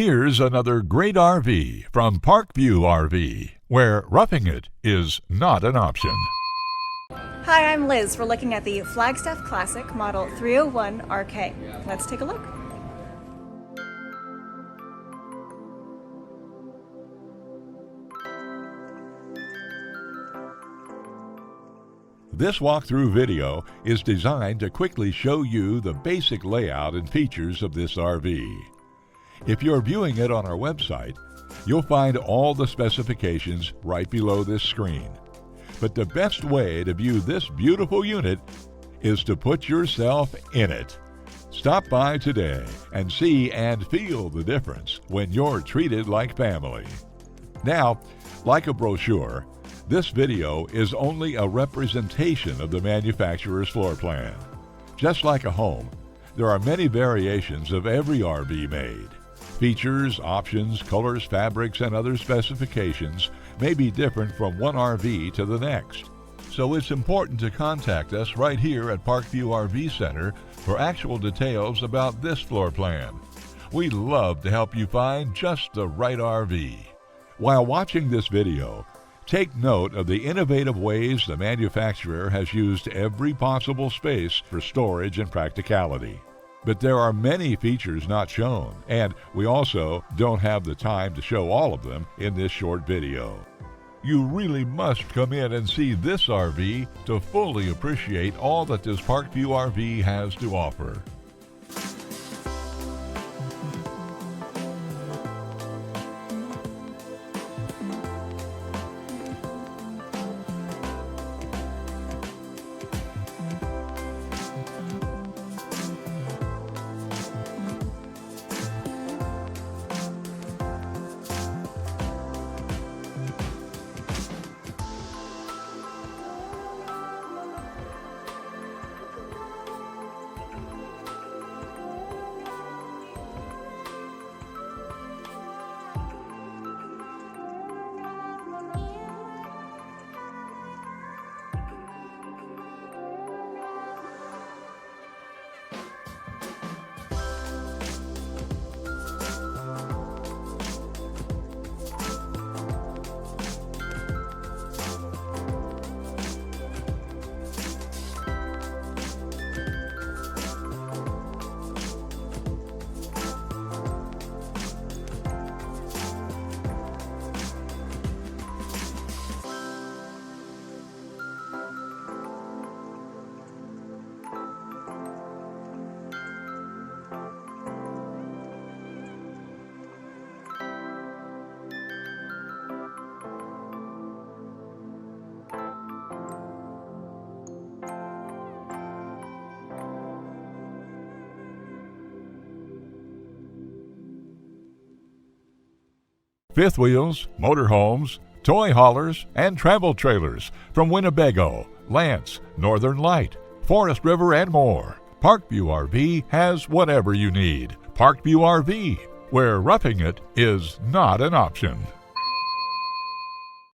Here's another great RV from Parkview RV, where roughing it is not an option. Hi, I'm Liz. We're looking at the Flagstaff Classic Model 301RK. Let's take a look. This walkthrough video is designed to quickly show you the basic layout and features of this RV. If you're viewing it on our website, you'll find all the specifications right below this screen. But the best way to view this beautiful unit is to put yourself in it. Stop by today and see and feel the difference when you're treated like family. Now, like a brochure, this video is only a representation of the manufacturer's floor plan. Just like a home, there are many variations of every RV made. Features, options, colors, fabrics, and other specifications may be different from one RV to the next. So it's important to contact us right here at Parkview RV Center for actual details about this floor plan. We'd love to help you find just the right RV. While watching this video, take note of the innovative ways the manufacturer has used every possible space for storage and practicality. But there are many features not shown, and we also don't have the time to show all of them in this short video. You really must come in and see this RV to fully appreciate all that this Parkview RV has to offer. Fifth wheels, motorhomes, toy haulers, and travel trailers from Winnebago, Lance, Northern Light, Forest River, and more. Parkview RV has whatever you need. Parkview RV, where roughing it is not an option.